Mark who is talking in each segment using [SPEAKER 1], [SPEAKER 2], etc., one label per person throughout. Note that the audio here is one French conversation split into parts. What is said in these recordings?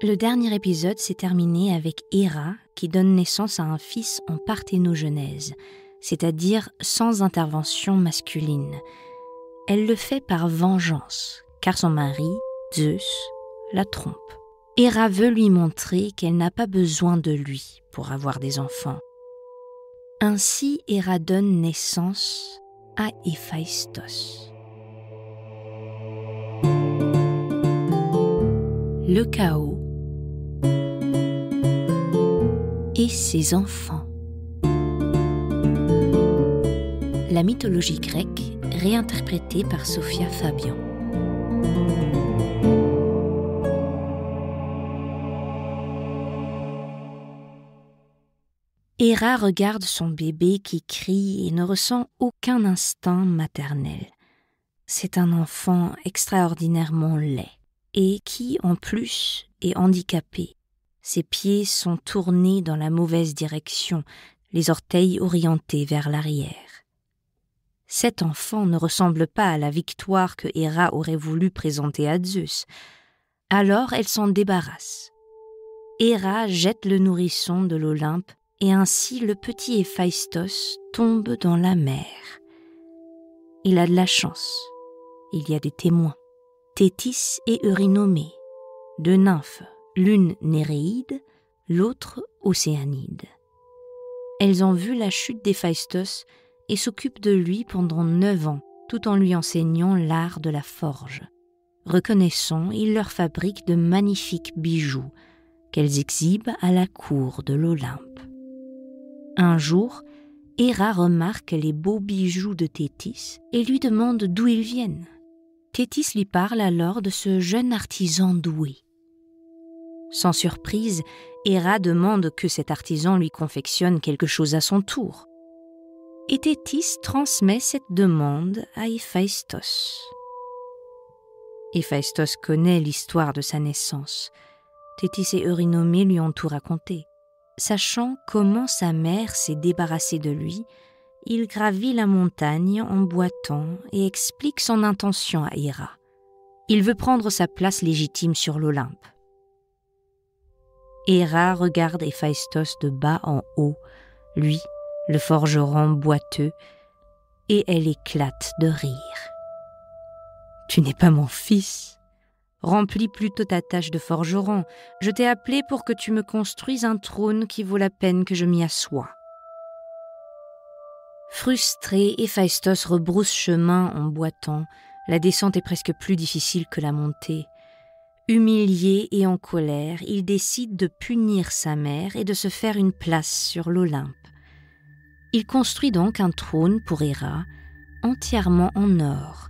[SPEAKER 1] Le dernier épisode s'est terminé avec Héra qui donne naissance à un fils en parthénogenèse, c'est-à-dire sans intervention masculine. Elle le fait par vengeance, car son mari, Zeus, la trompe. Héra veut lui montrer qu'elle n'a pas besoin de lui pour avoir des enfants. Ainsi, Héra donne naissance à Héphaïstos. Le chaos et ses enfants. La mythologie grecque réinterprétée par Sophia Fabian. Héra regarde son bébé qui crie et ne ressent aucun instinct maternel. C'est un enfant extraordinairement laid et qui, en plus, est handicapé. Ses pieds sont tournés dans la mauvaise direction, les orteils orientés vers l'arrière. Cet enfant ne ressemble pas à la victoire que Héra aurait voulu présenter à Zeus. Alors elle s'en débarrasse. Héra jette le nourrisson de l'Olympe et ainsi le petit Héphaïstos tombe dans la mer. Il a de la chance. Il y a des témoins. Thétis et Eurynomée, deux nymphes, l'une Néréide, l'autre Océanide. Elles ont vu la chute d'Héphaïstos et s'occupent de lui pendant 9 ans, tout en lui enseignant l'art de la forge. Reconnaissant, ils leur fabriquent de magnifiques bijoux qu'elles exhibent à la cour de l'Olympe. Un jour, Héra remarque les beaux bijoux de Thétis et lui demande d'où ils viennent. Thétis lui parle alors de ce jeune artisan doué. Sans surprise, Héra demande que cet artisan lui confectionne quelque chose à son tour. Et Thétis transmet cette demande à Héphaïstos. Héphaïstos connaît l'histoire de sa naissance. Thétis et Eurynomée lui ont tout raconté. Sachant comment sa mère s'est débarrassée de lui, il gravit la montagne en boitant et explique son intention à Héra. Il veut prendre sa place légitime sur l'Olympe. Héra regarde Héphaïstos de bas en haut, lui, le forgeron boiteux, et elle éclate de rire. « Tu n'es pas mon fils. Remplis plutôt ta tâche de forgeron. Je t'ai appelé pour que tu me construises un trône qui vaut la peine que je m'y assoie. » Frustré, Héphaïstos rebrousse chemin en boitant. La descente est presque plus difficile que la montée. Humilié et en colère, il décide de punir sa mère et de se faire une place sur l'Olympe. Il construit donc un trône pour Héra, entièrement en or,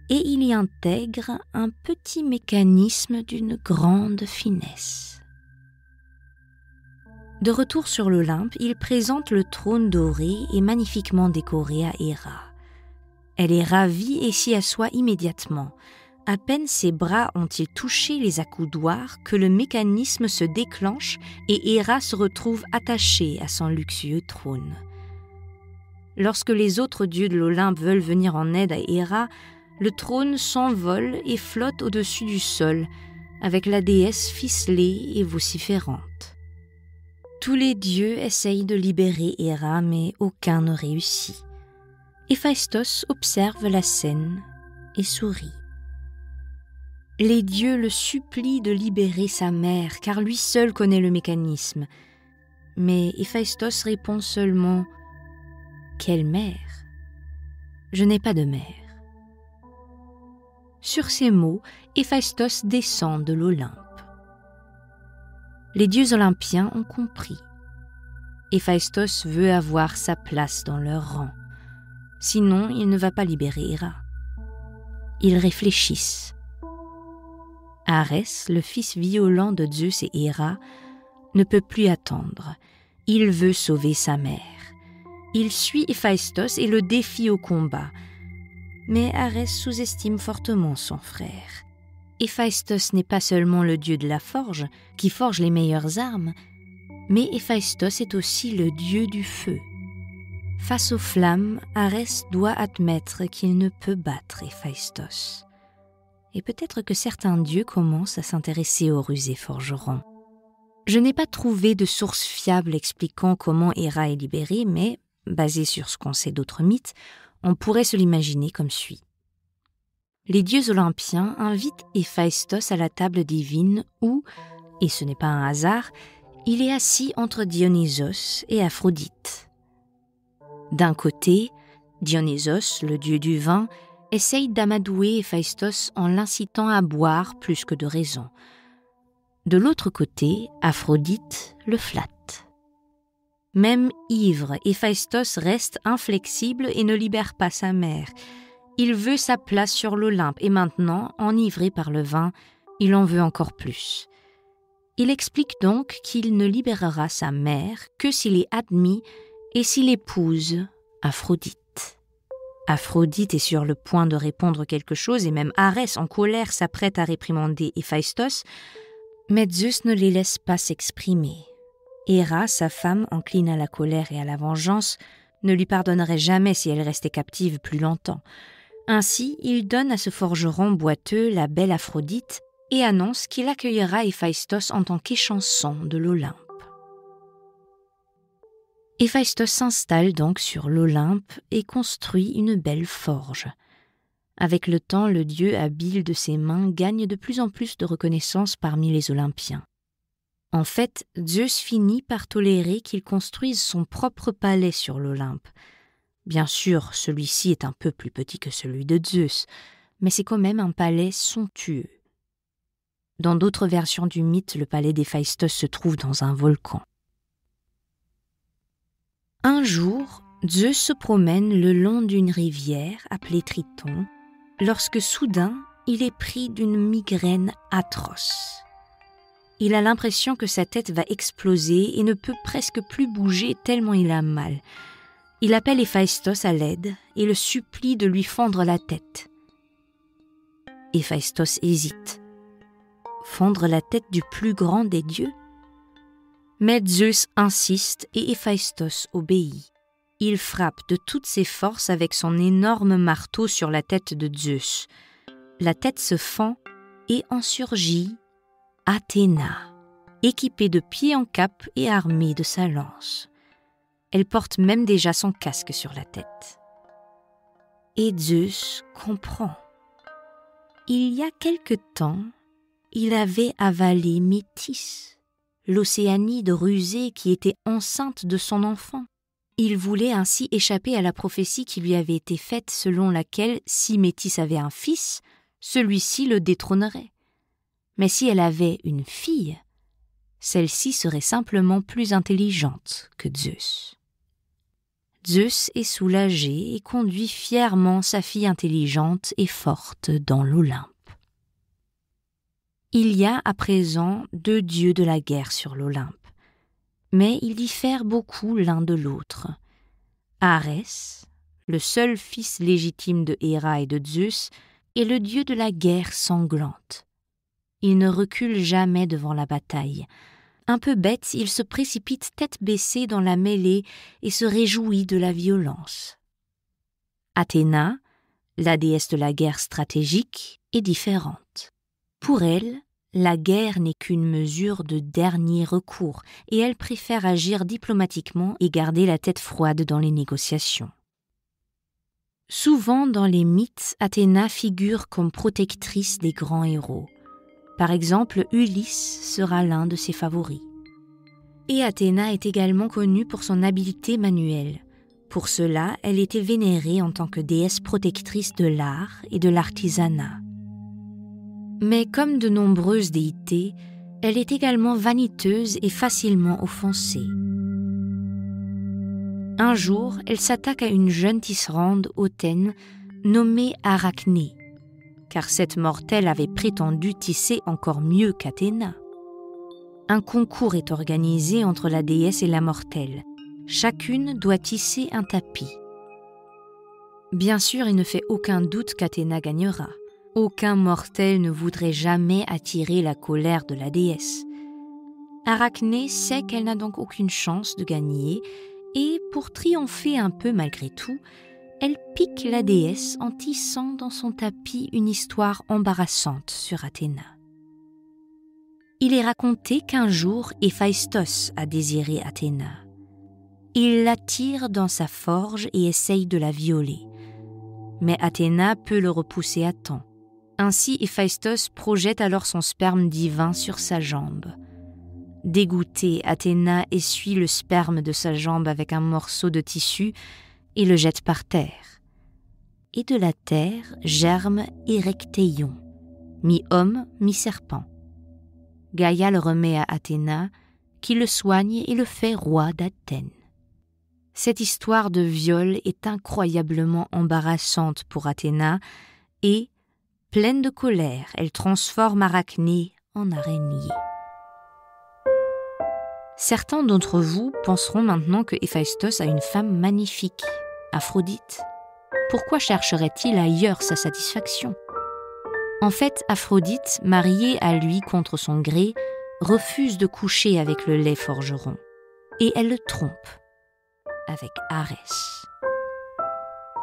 [SPEAKER 1] et il y intègre un petit mécanisme d'une grande finesse. De retour sur l'Olympe, il présente le trône doré et magnifiquement décoré à Héra. Elle est ravie et s'y assoit immédiatement. À peine ses bras ont-ils touché les accoudoirs que le mécanisme se déclenche et Héra se retrouve attachée à son luxueux trône. Lorsque les autres dieux de l'Olympe veulent venir en aide à Héra, le trône s'envole et flotte au-dessus du sol, avec la déesse ficelée et vociférante. Tous les dieux essayent de libérer Héra, mais aucun ne réussit. Héphaïstos observe la scène et sourit. Les dieux le supplient de libérer sa mère, car lui seul connaît le mécanisme. Mais Héphaïstos répond seulement « Quelle mère ? Je n'ai pas de mère. » Sur ces mots, Héphaïstos descend de l'Olympe. Les dieux olympiens ont compris. Héphaïstos veut avoir sa place dans leur rang. Sinon, il ne va pas libérer Héra. Ils réfléchissent. Arès, le fils violent de Zeus et Héra, ne peut plus attendre. Il veut sauver sa mère. Il suit Héphaïstos et le défie au combat. Mais Arès sous-estime fortement son frère. Héphaïstos n'est pas seulement le dieu de la forge, qui forge les meilleures armes, mais Héphaïstos est aussi le dieu du feu. Face aux flammes, Arès doit admettre qu'il ne peut battre Héphaïstos. et peut-être que certains dieux commencent à s'intéresser aux rusés forgerons. Je n'ai pas trouvé de source fiable expliquant comment Héra est libérée, mais, basé sur ce qu'on sait d'autres mythes, on pourrait se l'imaginer comme suit. Les dieux olympiens invitent Héphaïstos à la table divine où, et ce n'est pas un hasard, il est assis entre Dionysos et Aphrodite. D'un côté, Dionysos, le dieu du vin, essaye d'amadouer Héphaïstos en l'incitant à boire plus que de raison. De l'autre côté, Aphrodite le flatte. Même ivre, Héphaïstos reste inflexible et ne libère pas sa mère. Il veut sa place sur l'Olympe et maintenant, enivré par le vin, il en veut encore plus. Il explique donc qu'il ne libérera sa mère que s'il est admis et s'il épouse Aphrodite. Aphrodite est sur le point de répondre quelque chose et même Arès, en colère, s'apprête à réprimander Héphaïstos, mais Zeus ne les laisse pas s'exprimer. Héra, sa femme, encline à la colère et à la vengeance, ne lui pardonnerait jamais si elle restait captive plus longtemps. Ainsi, il donne à ce forgeron boiteux la belle Aphrodite et annonce qu'il accueillera Héphaïstos en tant qu'échanson de l'Olympe. Héphaïstos s'installe donc sur l'Olympe et construit une belle forge. Avec le temps, le dieu habile de ses mains gagne de plus en plus de reconnaissance parmi les Olympiens. En fait, Zeus finit par tolérer qu'il construise son propre palais sur l'Olympe. Bien sûr, celui-ci est un peu plus petit que celui de Zeus, mais c'est quand même un palais somptueux. Dans d'autres versions du mythe, le palais d'Héphaïstos se trouve dans un volcan. Un jour, Zeus se promène le long d'une rivière appelée Triton, lorsque soudain, il est pris d'une migraine atroce. Il a l'impression que sa tête va exploser et ne peut presque plus bouger tellement il a mal. Il appelle Héphaïstos à l'aide et le supplie de lui fendre la tête. Héphaïstos hésite. Fendre la tête du plus grand des dieux ? Mais Zeus insiste et Héphaïstos obéit. Il frappe de toutes ses forces avec son énorme marteau sur la tête de Zeus. La tête se fend et en surgit Athéna, équipée de pieds en cap et armée de sa lance. Elle porte même déjà son casque sur la tête. Et Zeus comprend. Il y a quelque temps, il avait avalé Métis, l'Océanide rusée qui était enceinte de son enfant. Il voulait ainsi échapper à la prophétie qui lui avait été faite selon laquelle, si Métis avait un fils, celui-ci le détrônerait. Mais si elle avait une fille, celle-ci serait simplement plus intelligente que Zeus. Zeus est soulagé et conduit fièrement sa fille intelligente et forte dans l'Olympe. Il y a à présent 2 dieux de la guerre sur l'Olympe, mais ils diffèrent beaucoup l'un de l'autre. Arès, le seul fils légitime de Héra et de Zeus, est le dieu de la guerre sanglante. Il ne recule jamais devant la bataille. Un peu bête, il se précipite tête baissée dans la mêlée et se réjouit de la violence. Athéna, la déesse de la guerre stratégique, est différente. Pour elle, la guerre n'est qu'une mesure de dernier recours et elle préfère agir diplomatiquement et garder la tête froide dans les négociations. Souvent dans les mythes, Athéna figure comme protectrice des grands héros. Par exemple, Ulysse sera l'un de ses favoris. Et Athéna est également connue pour son habileté manuelle. Pour cela, elle était vénérée en tant que déesse protectrice de l'art et de l'artisanat. Mais comme de nombreuses déités, elle est également vaniteuse et facilement offensée. Un jour, elle s'attaque à une jeune tisserande hautaine nommée Arachné, car cette mortelle avait prétendu tisser encore mieux qu'Athéna. Un concours est organisé entre la déesse et la mortelle. Chacune doit tisser un tapis. Bien sûr, il ne fait aucun doute qu'Athéna gagnera. Aucun mortel ne voudrait jamais attirer la colère de la déesse. Arachné sait qu'elle n'a donc aucune chance de gagner et, pour triompher un peu malgré tout, elle pique la déesse en tissant dans son tapis une histoire embarrassante sur Athéna. Il est raconté qu'un jour Héphaïstos a désiré Athéna. Il l'attire dans sa forge et essaye de la violer. Mais Athéna peut le repousser à temps. Ainsi, Héphaïstos projette alors son sperme divin sur sa jambe. Dégoûtée, Athéna essuie le sperme de sa jambe avec un morceau de tissu et le jette par terre. Et de la terre germe Érectéion, mi-homme, mi-serpent. Gaïa le remet à Athéna, qui le soigne et le fait roi d'Athènes. Cette histoire de viol est incroyablement embarrassante pour Athéna et, pleine de colère, elle transforme Arachné en araignée. Certains d'entre vous penseront maintenant que Héphaïstos a une femme magnifique, Aphrodite. Pourquoi chercherait-il ailleurs sa satisfaction ? En fait, Aphrodite, mariée à lui contre son gré, refuse de coucher avec le laid forgeron. Et elle le trompe avec Arès.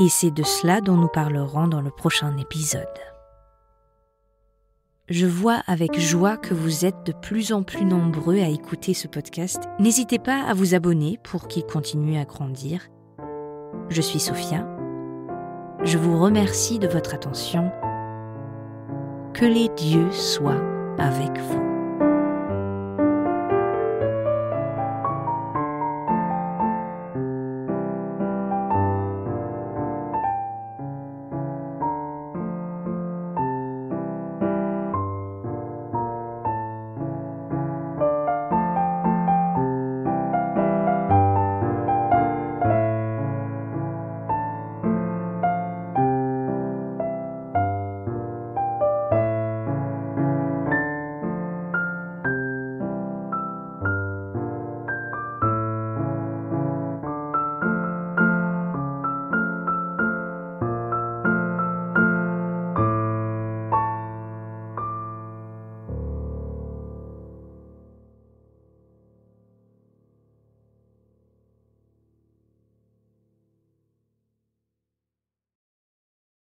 [SPEAKER 1] Et c'est de cela dont nous parlerons dans le prochain épisode. Je vois avec joie que vous êtes de plus en plus nombreux à écouter ce podcast. N'hésitez pas à vous abonner pour qu'il continue à grandir. Je suis Sophia. Je vous remercie de votre attention. Que les dieux soient avec vous.